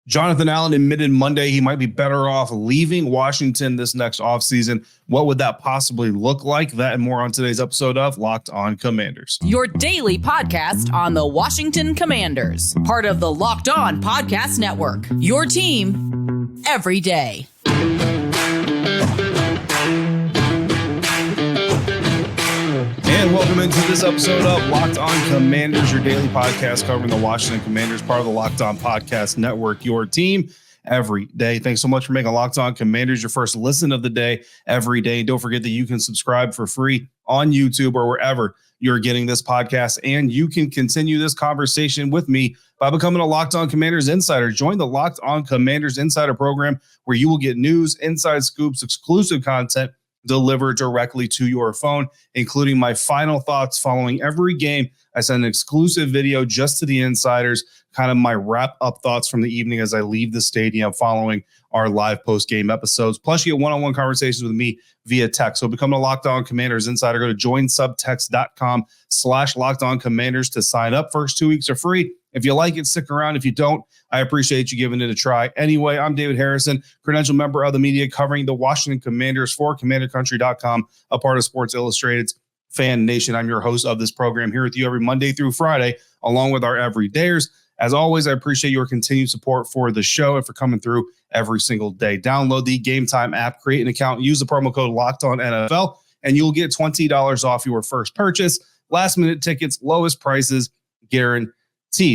Jonathan Allen admitted Monday he might be better off leaving Washington this next offseason. What would that possibly look like? That and more on today's episode of Locked On Commanders. Your daily podcast on the Washington Commanders. Part of the Locked On Podcast Network. Your team every day. And welcome into this episode of Locked On Commanders, your daily podcast covering the Washington Commanders, part of the Locked On Podcast Network, your team every day. Thanks so much for making Locked On Commanders your first listen of the day every day. And don't forget that you can subscribe for free on YouTube or wherever you're getting this podcast. And you can continue this conversation with me by becoming a Locked On Commanders Insider. Join the Locked On Commanders Insider program where you will get news, inside scoops, exclusive content delivered directly to your phone, including my final thoughts following every game. I send an exclusive video just to the insiders, kind of my wrap-up thoughts from the evening as I leave the stadium following our live post-game episodes. Plus, you get one-on-one conversations with me via text. So become a Locked On Commanders Insider. Go to joinsubtext.com/LockedOnCommanders to sign up. First 2 weeks are free. If you like it, stick around. If you don't, I appreciate you giving it a try. Anyway, I'm David Harrison, credential member of the media covering the Washington Commanders for CommanderCountry.com, a part of Sports Illustrated's FanNation. I'm your host of this program here with you every Monday through Friday, along with our everydayers. As always, I appreciate your continued support for the show and for coming through every single day. Download the Game Time app, create an account, use the promo code LOCKEDONNFL, and you'll get $20 off your first purchase. Last-minute tickets, lowest prices, guaranteed.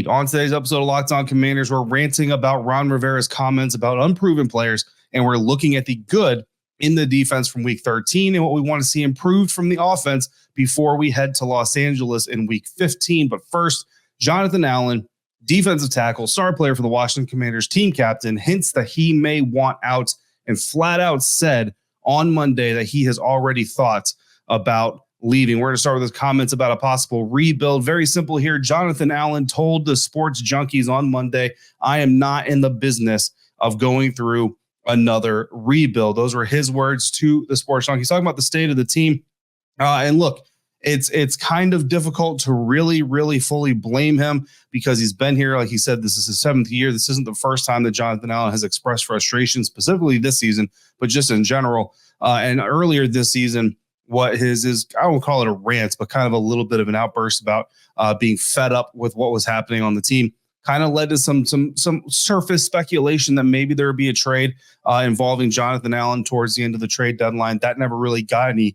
On today's episode of Locked On Commanders, we're ranting about Ron Rivera's comments about unproven players, and we're looking at the good in the defense from Week 13 and what we want to see improved from the offense before we head to Los Angeles in Week 15. But first, Jonathan Allen, defensive tackle, star player for the Washington Commanders, team captain, hints that he may want out and flat out said on Monday that he has already thought about leaving. We're going to start with his comments about a possible rebuild. Very simple here. Jonathan Allen told the Sports Junkies on Monday, I am not in the business of going through another rebuild. Those were his words to the Sports Junkies, talking about the state of the team. And look, it's kind of difficult to really fully blame him because he's been here. Like he said, this is his 7th year. This isn't the first time that Jonathan Allen has expressed frustration, specifically this season, but just in general. And earlier this season, what his is, I won't call it a rant, but kind of a little bit of an outburst about being fed up with what was happening on the team, kind of led to some surface speculation that maybe there would be a trade involving Jonathan Allen towards the end of the trade deadline. That never really got any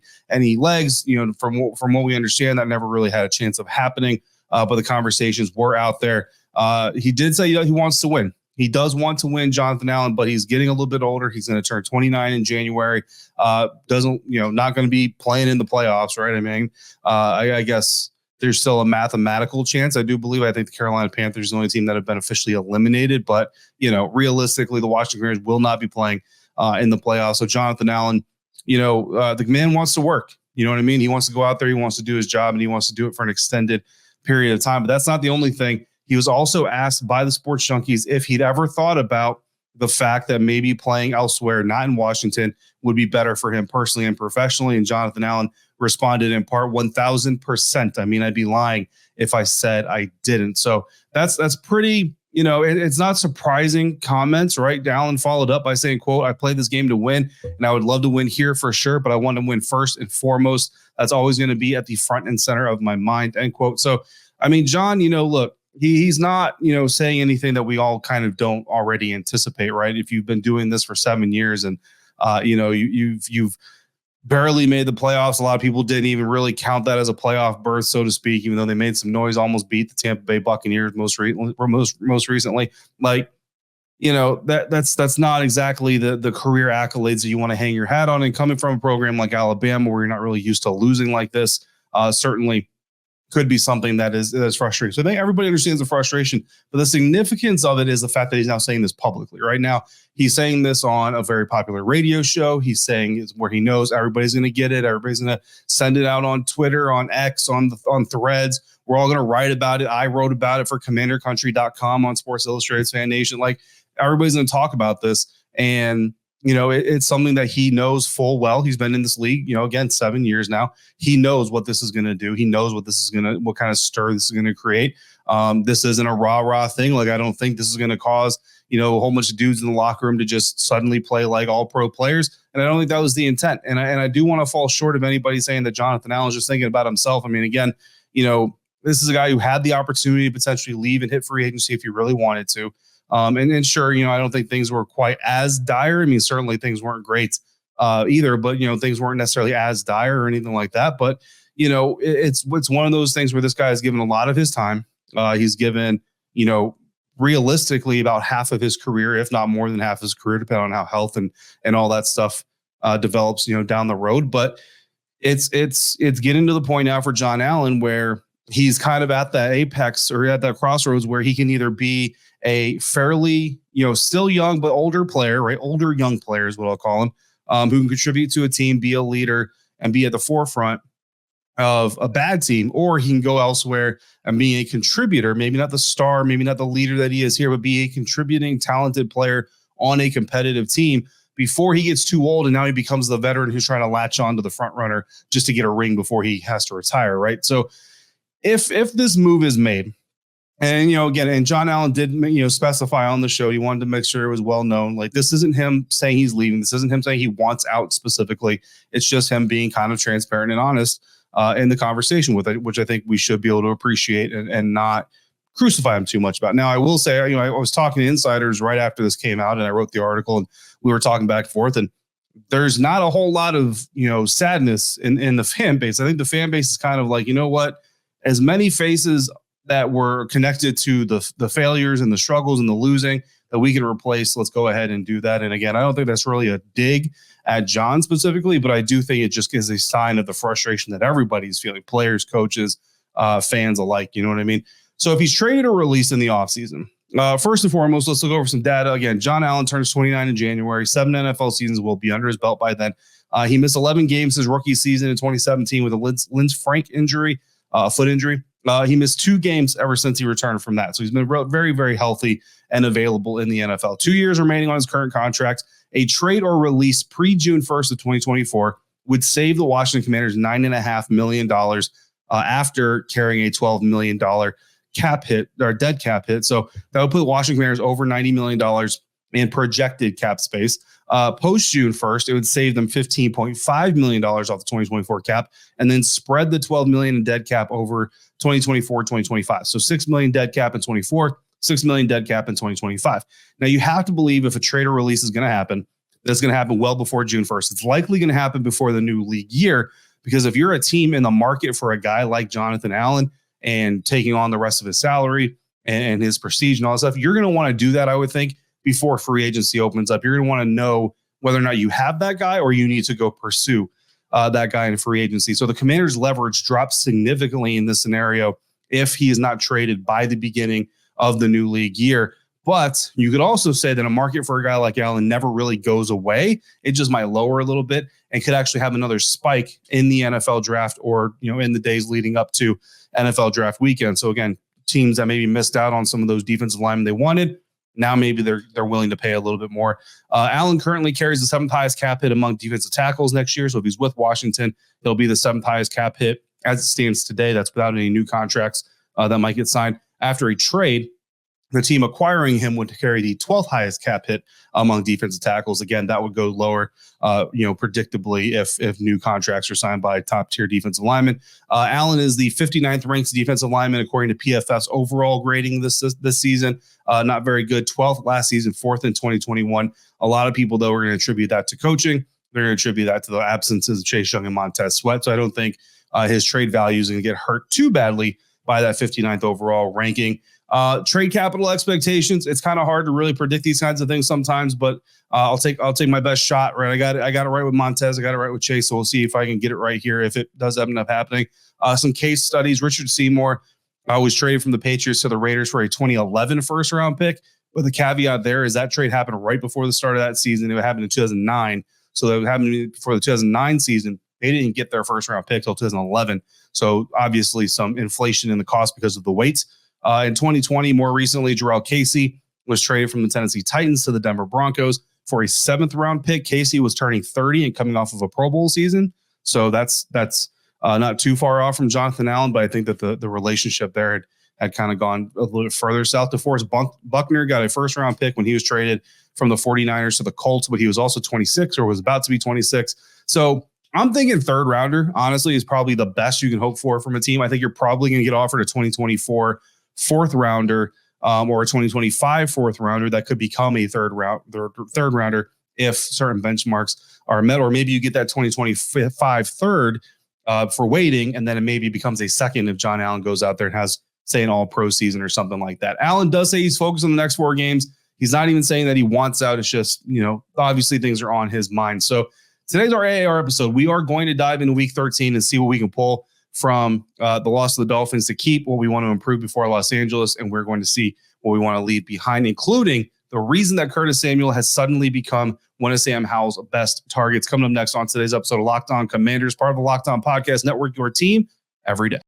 legs. You know, from what we understand, that never really had a chance of happening. But the conversations were out there. He did say he wants to win. He does want to win, Jonathan Allen, but he's getting a little bit older. He's going to turn 29 in January. Not going to be playing in the playoffs, right? I mean, I guess there's still a mathematical chance. I think the Carolina Panthers are the only team that have been officially eliminated, but realistically, the Washington Commanders will not be playing in the playoffs. So Jonathan Allen, the man wants to work. You know what I mean? He wants to go out there. He wants to do his job, and he wants to do it for an extended period of time. But that's not the only thing. He was also asked by the Sports Junkies if he'd ever thought about the fact that maybe playing elsewhere, not in Washington, would be better for him personally and professionally. And Jonathan Allen responded in part, 1,000%. I mean, I'd be lying if I said I didn't. So that's pretty, it's not surprising comments, right? Allen followed up by saying, quote, I played this game to win, and I would love to win here for sure, but I want to win first and foremost. That's always going to be at the front and center of my mind, end quote. So, I mean, John, look, he's not, saying anything that we all kind of don't already anticipate, right? If you've been doing this for 7 years and, you've barely made the playoffs. A lot of people didn't even really count that as a playoff berth, so to speak, even though they made some noise, almost beat the Tampa Bay Buccaneers most recently. Like, that's not exactly the career accolades that you want to hang your hat on. And coming from a program like Alabama, where you're not really used to losing like this, certainly could be something that is frustrating. So I think everybody understands the frustration, but the significance of it is the fact that he's now saying this publicly. Right now, he's saying this on a very popular radio show. He's saying it's where he knows everybody's going to get it. Everybody's going to send it out on Twitter, on X, on Threads. We're all going to write about it. I wrote about it for CommanderCountry.com on Sports Illustrated's FanNation. Like, everybody's going to talk about this. And it's something that he knows full well. He's been in this league, again, 7 years now. He knows what this is going to do. He knows what kind of stir this is going to create. This isn't a rah-rah thing. Like, I don't think this is going to cause, a whole bunch of dudes in the locker room to just suddenly play like all pro players. And I don't think that was the intent. And I do want to fall short of anybody saying that Jonathan Allen's just thinking about himself. I mean, again, this is a guy who had the opportunity to potentially leave and hit free agency if he really wanted to. And sure, I don't think things were quite as dire. I mean, certainly things weren't great either, but, things weren't necessarily as dire or anything like that. But, it's one of those things where this guy has given a lot of his time. He's given, realistically about half of his career, if not more than half of his career, depending on how health and all that stuff develops, down the road. But it's getting to the point now for John Allen where he's kind of at that apex or at that crossroads where he can either be a fairly, still young but older player, right? Older young player is what I'll call him, who can contribute to a team, be a leader, and be at the forefront of a bad team, or he can go elsewhere and be a contributor, maybe not the star, maybe not the leader that he is here, but be a contributing, talented player on a competitive team before he gets too old and now he becomes the veteran who's trying to latch on to the front runner just to get a ring before he has to retire, right? So if this move is made, and again, and John Allen did specify on the show, he wanted to make sure it was well known. Like, this isn't him saying he's leaving. This isn't him saying he wants out specifically. It's just him being kind of transparent and honest in the conversation with it, which I think we should be able to appreciate and not crucify him too much about. Now, I will say, I was talking to insiders right after this came out, and I wrote the article, and we were talking back and forth, and there's not a whole lot of sadness in the fan base. I think the fan base is kind of like, what, as many faces that were connected to the failures and the struggles and the losing that we can replace, let's go ahead and do that. And again, I don't think that's really a dig at John specifically, but I do think it just gives a sign of the frustration that everybody's feeling, players, coaches, fans alike. You know what I mean? So if he's traded or released in the offseason, first and foremost, let's look over some data. Again, John Allen turns 29 in January. 7 NFL seasons will be under his belt by then. He missed 11 games his rookie season in 2017 with a Linz-Frank injury, foot injury. He missed 2 games ever since he returned from that. So he's been very, very healthy and available in the NFL. 2 years remaining on his current contract. A trade or release pre-June 1st of 2024 would save the Washington Commanders $9.5 million after carrying a $12 million cap hit or dead cap hit. So that would put Washington Commanders over $90 million in projected cap space. Post June 1st, it would save them $15.5 million off the 2024 cap and then spread the $12 million in dead cap over 2024, 2025. So $6 million dead cap in 24, $6 million dead cap in 2025. Now you have to believe if a trade or release is going to happen, that's going to happen well before June 1st. It's likely going to happen before the new league year, because if you're a team in the market for a guy like Jonathan Allen and taking on the rest of his salary and his prestige and all that stuff, you're going to want to do that, I would think, before free agency opens up. You're going to want to know whether or not you have that guy or you need to go pursue that guy in free agency. So the Commanders' leverage drops significantly in this scenario if he is not traded by the beginning of the new league year. But you could also say that a market for a guy like Allen never really goes away. It just might lower a little bit and could actually have another spike in the NFL draft or, in the days leading up to NFL draft weekend. So again, teams that maybe missed out on some of those defensive linemen they wanted, now maybe they're willing to pay a little bit more. Allen currently carries the 7th highest cap hit among defensive tackles next year. So if he's with Washington, he'll be the 7th highest cap hit as it stands today. That's without any new contracts that might get signed. After a trade, the team acquiring him would carry the 12th highest cap hit among defensive tackles. Again, that would go lower, predictably if new contracts are signed by top tier defensive linemen. Allen is the 59th ranked defensive lineman according to PFF's overall grading this season. Not very good. 12th last season, 4th in 2021. A lot of people, though, are going to attribute that to coaching. They're going to attribute that to the absences of Chase Young and Montez Sweat. So I don't think his trade value is going to get hurt too badly by that 59th overall ranking. Trade capital expectations. It's kind of hard to really predict these kinds of things sometimes, but I'll take my best shot. Right, I got it right with Montez. I got it right with Chase. So we'll see if I can get it right here if it does end up happening. Some case studies. Richard Seymour was traded from the Patriots to the Raiders for a 2011 first round pick. But the caveat there is that trade happened right before the start of that season. It happened in 2009. So that happened before the 2009 season. They didn't get their first round pick till 2011. So obviously some inflation in the cost because of the weights. In 2020, more recently, Jarrell Casey was traded from the Tennessee Titans to the Denver Broncos for a 7th round pick. Casey was turning 30 and coming off of a Pro Bowl season. So that's not too far off from Jonathan Allen, but I think that the relationship there had kind of gone a little bit further south. DeForest Buckner got a 1st round pick when he was traded from the 49ers to the Colts, but he was also 26 or was about to be 26. So I'm thinking 3rd rounder, honestly, is probably the best you can hope for from a team. I think you're probably going to get offered a 2024 4th rounder or a 2025 4th rounder that could become a third rounder if certain benchmarks are met, or maybe you get that 2025 third for waiting, and then it maybe becomes a 2nd if John Allen goes out there and has, say, an all-pro season or something like that. Allen does say he's focused on the next 4 games. He's not even saying that he wants out. It's just, obviously things are on his mind. So today's our AAR episode. We are going to dive into week 13 and see what we can pull from the loss of the Dolphins to keep, what we want to improve before Los Angeles, and we're going to see what we want to leave behind, including the reason that Curtis Samuel has suddenly become one of Sam Howell's best targets. Coming up next on today's episode of Locked On Commanders, part of the Locked On Podcast Network, your team every day.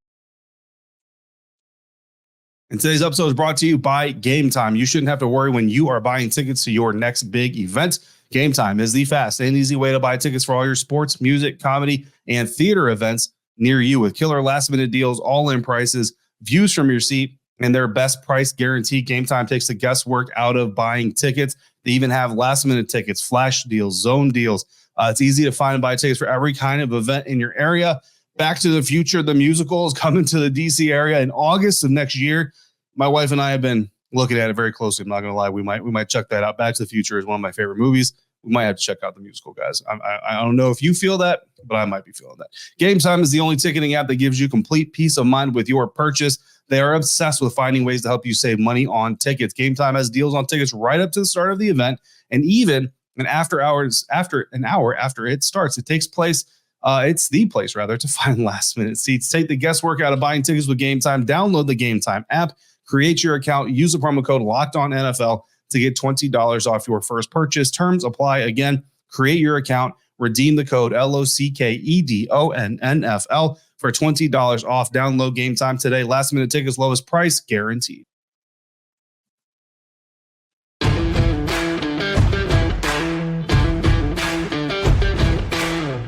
And today's episode is brought to you by Game Time. You shouldn't have to worry when you are buying tickets to your next big event. Game Time is the fast and easy way to buy tickets for all your sports, music, comedy, and theater events near you, with killer last-minute deals, all-in prices, views from your seat, and their best price guarantee. Game Time takes the guesswork out of buying tickets. They even have last-minute tickets, flash deals, zone deals. It's easy to find and buy tickets for every kind of event in your area. Back to the Future, the musical, is coming to the DC area in August of next year. My wife and I have been looking at it very closely. I'm not going to lie. We might check that out. Back to the Future is one of my favorite movies. We might have to check out the musical, guys. I don't know if you feel that, but I might be feeling that. Game Time is the only ticketing app that gives you complete peace of mind with your purchase. They are obsessed with finding ways to help you save money on tickets. Game Time has deals on tickets right up to the start of the event, and even an after an hour after it starts. It takes place. It's the place, rather, to find last-minute seats. Take the guesswork out of buying tickets with Game Time. Download the Game Time app. Create your account. Use the promo code LOCKEDONNFL to get $20 off your first purchase. Terms apply. Again, create your account. Redeem the code LOCKEDONNFL for $20 off. Download Game Time today. Last-minute tickets, lowest price guaranteed.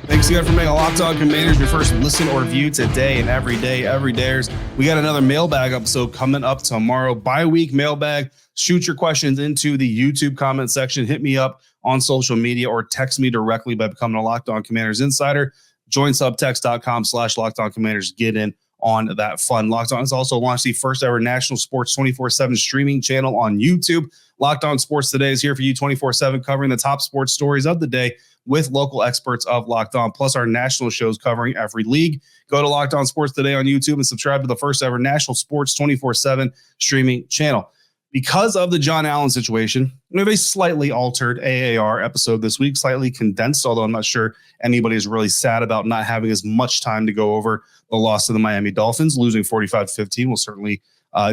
Thanks again for making Locked On Commanders your first listen or view today and every dayers. We got another mailbag episode coming up tomorrow. Bi-week mailbag. Shoot your questions into the YouTube comment section. Hit me up on social media or text me directly by becoming a Locked On Commanders insider. Join subtext.com/LockedOnCommanders. Get in on that fun. Locked On has also launched the first ever national sports 24/7 streaming channel on YouTube. Locked On Sports Today is here for you 24/7, covering the top sports stories of the day with local experts of Locked On, plus our national shows covering every league. Go to Locked On Sports Today on YouTube and subscribe to the first ever national sports 24/7 streaming channel. Because of the John Allen situation, we have a slightly altered AAR episode this week, slightly condensed, although I'm not sure anybody is really sad about not having as much time to go over the loss to the Miami Dolphins. Losing 45-15 will certainly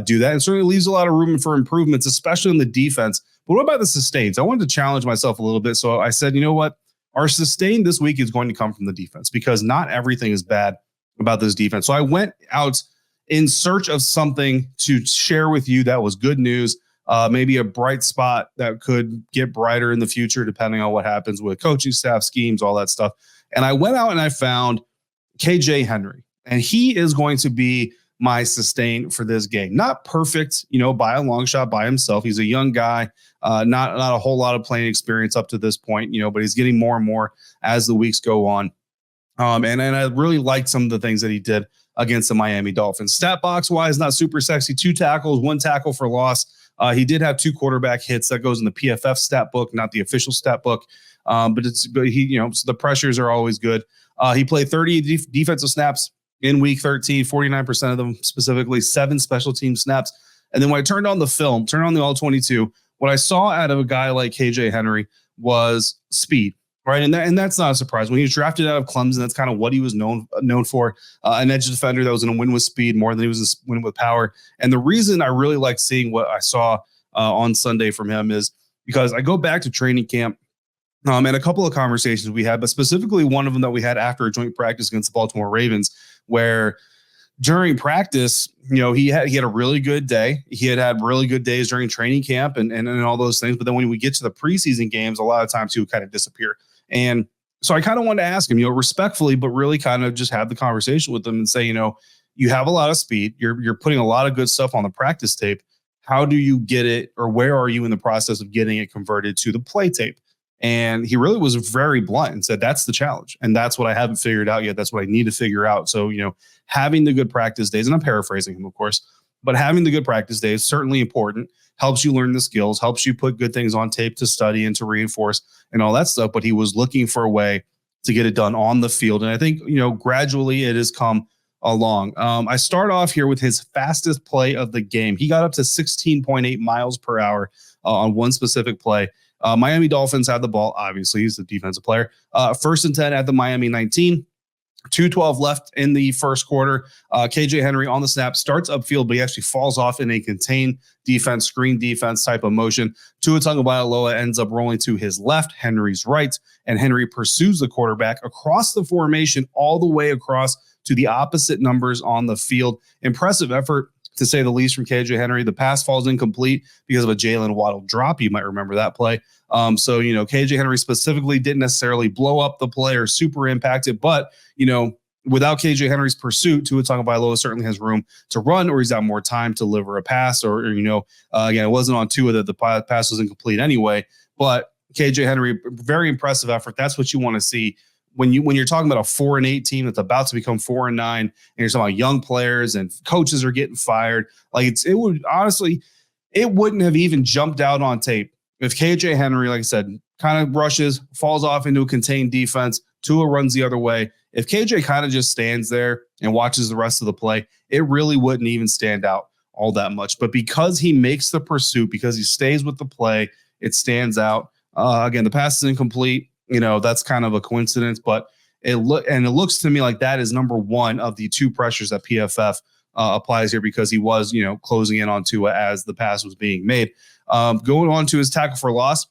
do that, and certainly leaves a lot of room for improvements, especially in the defense. But what about the sustains? I wanted to challenge myself a little bit, so I said, you know what? Our sustain this week is going to come from the defense, because not everything is bad about this defense. So I went out in search of something to share with you that was good news, maybe a bright spot that could get brighter in the future, depending on what happens with coaching staff, schemes, all that stuff. And I went out and I found KJ Henry, and he is going to be my sustain for this game. Not perfect, by a long shot by himself. He's a young guy, not a whole lot of playing experience up to this point, but he's getting more and more as the weeks go on. And I really liked some of the things that he did against the Miami Dolphins. Stat box wise, not super sexy. 2 tackles, 1 tackle for loss. He did have 2 quarterback hits. That goes in the PFF stat book, not the official stat book. But he, so the pressures are always good. He played 30 defensive snaps in week 13, 49% of them specifically, 7 special team snaps. And then when I turned on the film, turned on the all-22, what I saw out of a guy like KJ Henry was speed, right? And that's not a surprise. When he was drafted out of Clemson, that's kind of what he was known for, an edge defender that was going to win with speed more than he was going to win with power. And the reason I really liked seeing what I saw on Sunday from him is because I go back to training camp, and a couple of conversations we had, but specifically one of them that we had after a joint practice against the Baltimore Ravens, where during practice, he had a really good day. He had really good days during training camp and all those things. But then when we get to the preseason games, a lot of times he would kind of disappear. And so I kind of wanted to ask him, respectfully, but really kind of just have the conversation with him and say, you have a lot of speed. You're putting a lot of good stuff on the practice tape. How do you get it, or where are you in the process of getting it converted to the play tape? And he really was very blunt and said, that's the challenge. And that's what I haven't figured out yet. That's what I need to figure out. So, having the good practice days, and I'm paraphrasing him, of course, but having the good practice days is certainly important, helps you learn the skills, helps you put good things on tape to study and to reinforce and all that stuff. But he was looking for a way to get it done on the field. And I think, gradually it has come along. I start off here with his fastest play of the game. He got up to 16.8 miles per hour on one specific play. Miami Dolphins had the ball. Obviously, he's the defensive player. 1st and 10 at the Miami 19. 2:12 left in the first quarter. KJ Henry on the snap starts upfield, but he actually falls off in a contained defense, screen defense type of motion. Tua Tagovailoa ends up rolling to his left, Henry's right, and Henry pursues the quarterback across the formation all the way across to the opposite numbers on the field. Impressive effort, to say the least, from KJ Henry. The pass falls incomplete because of a Jalen Waddle drop. You might remember that play. So, KJ Henry specifically didn't necessarily blow up the play or super impact it, but, without KJ Henry's pursuit, Tua Tagovailoa certainly has room to run, or he's got more time to deliver a pass, or again, it wasn't on Tua that the pass was incomplete anyway, but KJ Henry, very impressive effort. That's what you want to see when you're talking about a 4-8 team that's about to become 4-9, and you're talking about young players and coaches are getting fired. It wouldn't have even jumped out on tape if KJ Henry, like I said, kind of rushes, falls off into a contained defense, Tua runs the other way. If KJ kind of just stands there and watches the rest of the play, it really wouldn't even stand out all that much. But because he makes the pursuit, because he stays with the play, it stands out. Again, the pass is incomplete. That's kind of a coincidence, but it looks to me like that is number one of the two pressures that PFF applies here, because he was, closing in on Tua as the pass was being made. Going on to his tackle for loss,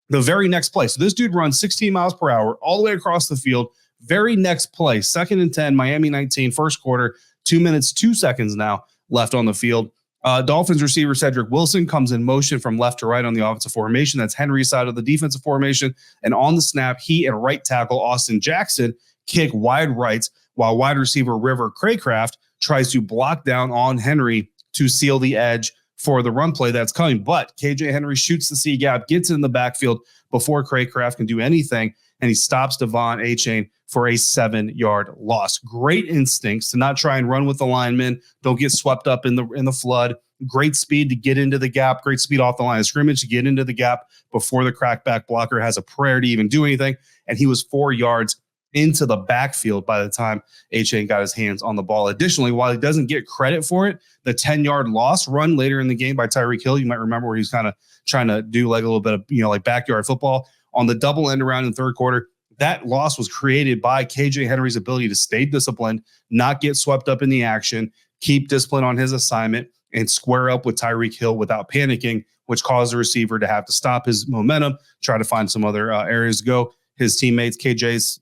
the very next play. So this dude runs 16 miles per hour all the way across the field. Very next play, 2nd and 10, Miami 19, first quarter, 2 minutes, 2 seconds now left on the field. Dolphins receiver Cedric Wilson comes in motion from left to right on the offensive formation. That's Henry's side of the defensive formation. And on the snap, he and right tackle Austin Jackson kick wide right, while wide receiver River Craycraft tries to block down on Henry to seal the edge for the run play that's coming. But KJ Henry shoots the C gap, gets in the backfield before Craycraft can do anything, and he stops Devon Achane for a 7-yard loss. Great instincts to not try and run with the linemen. Don't get swept up in the flood. Great speed to get into the gap. Great speed off the line of scrimmage to get into the gap before the crackback blocker has a prayer to even do anything. And he was 4 yards into the backfield by the time Achane got his hands on the ball. Additionally, while he doesn't get credit for it, the 10-yard loss run later in the game by Tyreek Hill, you might remember, where he's kind of trying to do like a little bit of, like backyard football on the double end around in the third quarter. That loss was created by KJ Henry's ability to stay disciplined, not get swept up in the action, keep discipline on his assignment, and square up with Tyreek Hill without panicking, which caused the receiver to have to stop his momentum, try to find some other areas to go. His teammates,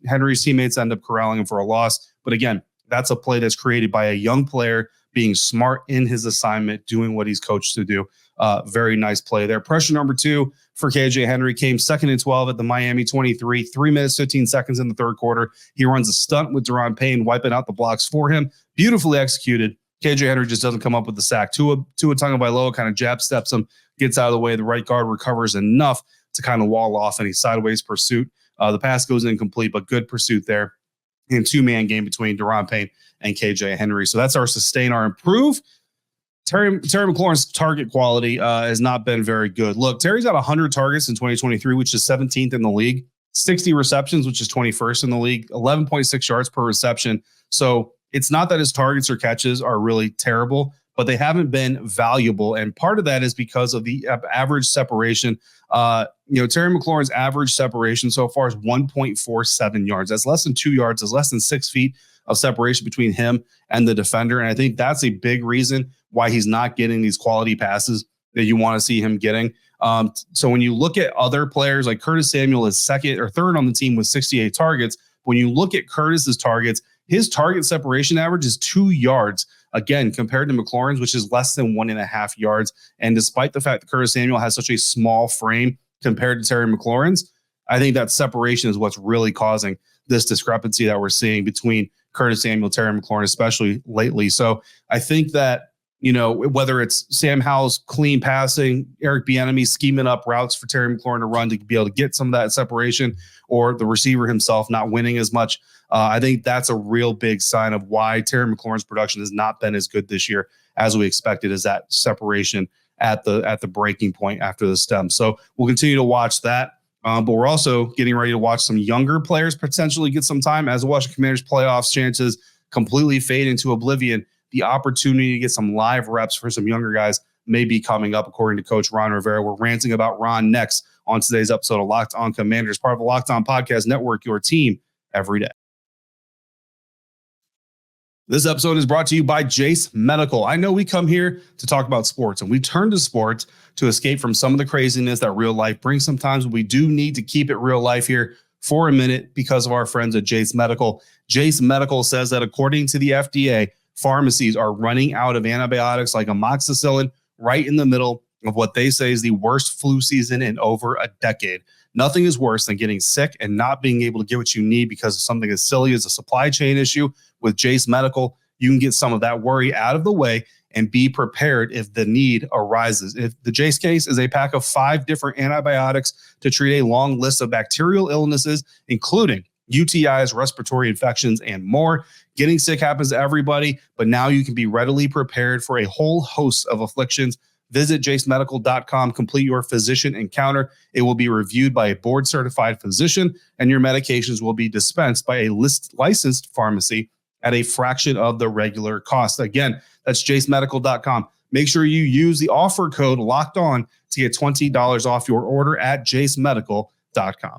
Henry's teammates, end up corralling him for a loss. But again, that's a play that's created by a young player being smart in his assignment, doing what he's coached to do. Very nice play there. Pressure number 2 for KJ Henry came 2nd and 12 at the Miami 23, 3 minutes, 15 seconds in the third quarter. He runs a stunt with Deron Payne, wiping out the blocks for him. Beautifully executed. KJ Henry just doesn't come up with the sack. Tua Tagovailoa kind of jab steps him, gets out of the way. The right guard recovers enough to kind of wall off any sideways pursuit. The pass goes incomplete, but good pursuit there. And 2-man game between Deron Payne and KJ Henry. So that's our sustain, our improve. Terry McLaurin's target quality has not been very good. Look, Terry's got 100 targets in 2023, which is 17th in the league, 60 receptions, which is 21st in the league, 11.6 yards per reception. So it's not that his targets or catches are really terrible, but they haven't been valuable. And part of that is because of the average separation. Terry McLaurin's average separation so far is 1.47 yards. That's less than 2 yards. That's less than 6 feet of separation between him and the defender. And I think that's a big reason why he's not getting these quality passes that you want to see him getting. So when you look at other players, like Curtis Samuel is second or third on the team with 68 targets. When you look at Curtis's targets, His target separation average is 2 yards, again, compared to McLaurin's, which is less than 1.5 yards. And despite the fact that Curtis Samuel has such a small frame compared to Terry McLaurin's, I think that separation is what's really causing this discrepancy that we're seeing between Curtis Samuel, Terry McLaurin, especially lately. So I think that, whether it's Sam Howell's clean passing, Eric Bieniemy scheming up routes for Terry McLaurin to run to be able to get some of that separation, or the receiver himself not winning as much, I think that's a real big sign of why Terry McLaurin's production has not been as good this year as we expected, is that separation at the breaking point after the stem. So we'll continue to watch that. But we're also getting ready to watch some younger players potentially get some time as the Washington Commanders playoffs chances completely fade into oblivion. The opportunity to get some live reps for some younger guys may be coming up, according to Coach Ron Rivera. We're ranting about Ron next on today's episode of Locked On Commanders, part of the Locked On Podcast Network, your team every day. This episode is brought to you by Jace Medical. I know we come here to talk about sports, and we turn to sports to escape from some of the craziness that real life brings sometimes. We do need to keep it real life here for a minute because of our friends at Jace Medical. Jace Medical says that according to the FDA, pharmacies are running out of antibiotics like amoxicillin right in the middle of what they say is the worst flu season in over a decade. Nothing is worse than getting sick and not being able to get what you need because of something as silly as a supply chain issue. With Jace Medical, you can get some of that worry out of the way and be prepared if the need arises. If the Jace case is a pack of 5 different antibiotics to treat a long list of bacterial illnesses, including UTIs, respiratory infections, and more. Getting sick happens to everybody, but now you can be readily prepared for a whole host of afflictions. Visit jacemedical.com, complete your physician encounter. It will be reviewed by a board-certified physician, and your medications will be dispensed by a licensed pharmacy at a fraction of the regular cost. Again, that's jacemedical.com. Make sure you use the offer code Locked On to get $20 off your order at jacemedical.com.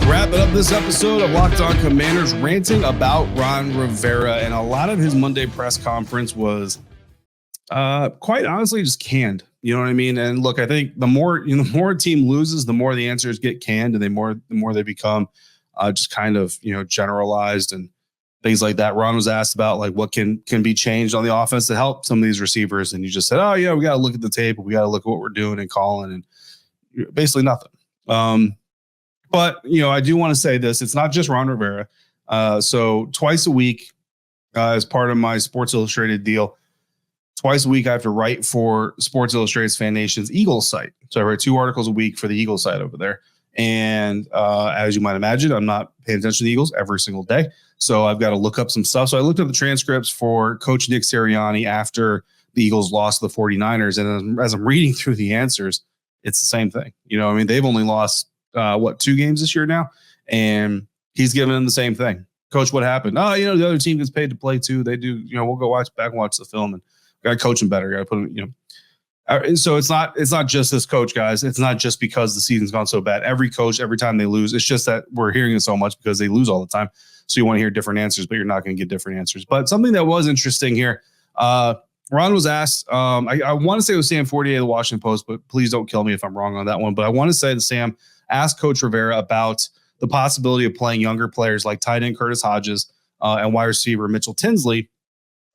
Wrapping up this episode of Locked On Commanders, ranting about Ron Rivera, and a lot of his Monday press conference was quite honestly just canned. You know what I mean? And look, I think the more a team loses, the more the answers get canned, and the more they become just kind of generalized and things like that. Ron was asked about like what can be changed on the offense to help some of these receivers, and he just said, "Oh yeah, we got to look at the tape, we got to look at what we're doing and calling," and basically nothing. But I do want to say this: it's not just Ron Rivera. So twice a week, as part of my Sports Illustrated deal. Twice a week, I have to write for Sports Illustrated's FanNation's Eagles site. So I write 2 articles a week for the Eagles site over there. And as you might imagine, I'm not paying attention to the Eagles every single day. So I've got to look up some stuff. So I looked at the transcripts for Coach Nick Sirianni after the Eagles lost to the 49ers. And as I'm reading through the answers, it's the same thing. They've only lost, 2 games this year now? And he's giving them the same thing. Coach, what happened? Oh, the other team gets paid to play too. They do, we'll go watch the film and got to coach him better. Got to put him, So it's not just this coach, guys. It's not just because the season's gone so bad. Every coach, every time they lose, it's just that we're hearing it so much because they lose all the time. So you want to hear different answers, but you're not going to get different answers. But something that was interesting here, Ron was asked, I want to say it was Sam Fortier of the Washington Post, but please don't kill me if I'm wrong on that one. But I want to say that Sam asked Coach Rivera about the possibility of playing younger players like tight end Curtis Hodges and wide receiver Mitchell Tinsley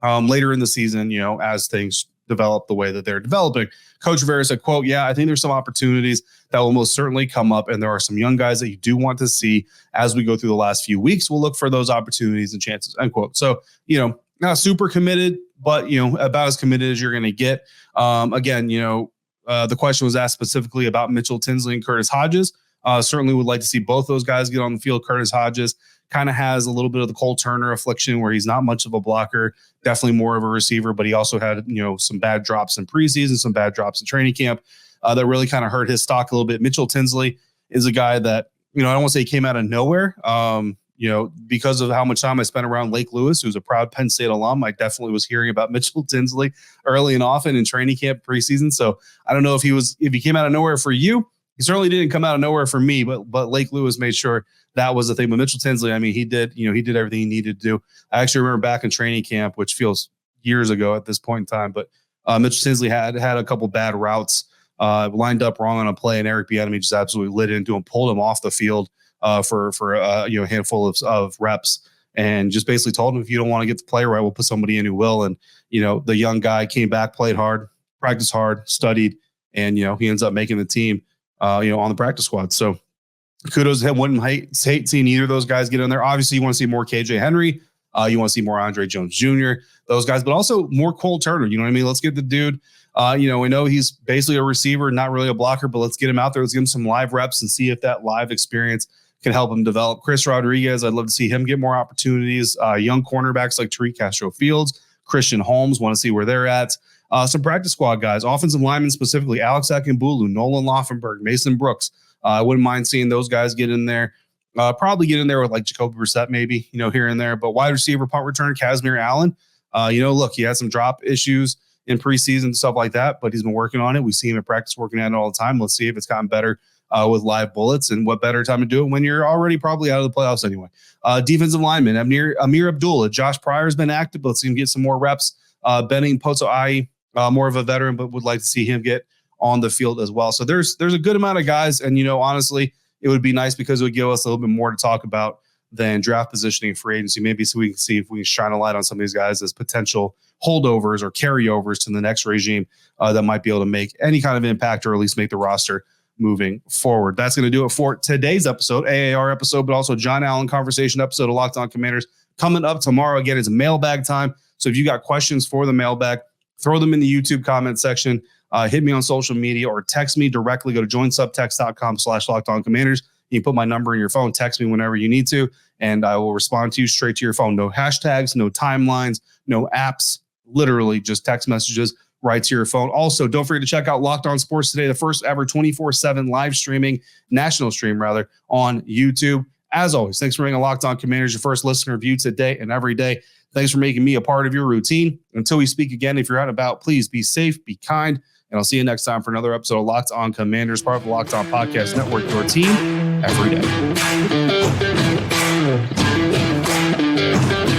later in the season, as things develop the way that they're developing. Coach Rivera said, quote, "Yeah, I think there's some opportunities that will most certainly come up. And there are some young guys that you do want to see as we go through the last few weeks. We'll look for those opportunities and chances," end quote. So, not super committed, but, about as committed as you're going to get. Again, the question was asked specifically about Mitchell Tinsley and Curtis Hodges. Certainly would like to see both those guys get on the field. Curtis Hodges kind of has a little bit of the Cole Turner affliction where he's not much of a blocker, definitely more of a receiver, but he also had, some bad drops in preseason, some bad drops in training camp that really kind of hurt his stock a little bit. Mitchell Tinsley is a guy that, I don't want to say he came out of nowhere, because of how much time I spent around Lake Lewis, who's a proud Penn State alum. I definitely was hearing about Mitchell Tinsley early and often in training camp preseason. So I don't know if he came out of nowhere for you. He certainly didn't come out of nowhere for me, but Lake Lewis made sure that was the thing. But Mitchell Tinsley, he did everything he needed to do. I actually remember back in training camp, which feels years ago at this point in time, but Mitchell Tinsley had a couple bad routes lined up wrong on a play, and Eric Bieniemy just absolutely lit into him, pulled him off the field for a handful of reps, and just basically told him, if you don't want to get the play right, we'll put somebody in who will. And the young guy came back, played hard, practiced hard, studied, and he ends up making the team on the practice squad. So kudos to him. Wouldn't hate seeing either of those guys get in there. Obviously, you want to see more KJ Henry. You want to see more Andre Jones Jr., those guys, but also more Cole Turner. You know what I mean? Let's get the dude. We know he's basically a receiver, not really a blocker, but let's get him out there. Let's give him some live reps and see if that live experience can help him develop. Chris Rodriguez, I'd love to see him get more opportunities. Young cornerbacks like Tariq Castro-Fields, Christian Holmes, want to see where they're at. Some practice squad guys, offensive linemen specifically, Alex Akinbulu, Nolan Laufenberg, Mason Brooks. I wouldn't mind seeing those guys get in there. Probably get in there with like Jacoby Brissett, maybe, here and there. But wide receiver, punt return, Kazmir Allen. Look, he had some drop issues in preseason and stuff like that, but he's been working on it. We see him at practice working at it all the time. Let's see if it's gotten better with live bullets, and what better time to do it when you're already probably out of the playoffs anyway. Defensive lineman, Amir Abdullah. Josh Pryor's been active, but let's see him get some more reps. Benning Potoa'ai, more of a veteran, but would like to see him get on the field as well. So there's a good amount of guys, and honestly, it would be nice because it would give us a little bit more to talk about than draft positioning and free agency. Maybe so we can see if we can shine a light on some of these guys as potential holdovers or carryovers to the next regime that might be able to make any kind of impact, or at least make the roster moving forward. That's going to do it for today's episode, AAR episode, but also John Allen conversation episode of Locked On Commanders. Coming up tomorrow, again, is mailbag time. So if you got questions for the mailbag, throw them in the YouTube comment section. Hit me on social media or text me directly. Go to joinsubtext.com/LockedOnCommanders. You can put my number in your phone, text me whenever you need to, and I will respond to you straight to your phone. No hashtags, no timelines, no apps, literally just text messages right to your phone. Also, don't forget to check out Locked On Sports Today, the first ever 24/7 live streaming, national stream rather, on YouTube. As always, thanks for making Locked On Commanders your first listener view today and every day. Thanks for making me a part of your routine. Until we speak again, if you're out and about, please be safe, be kind, and I'll see you next time for another episode of Locked On Commanders, part of the Locked On Podcast Network, your team every day.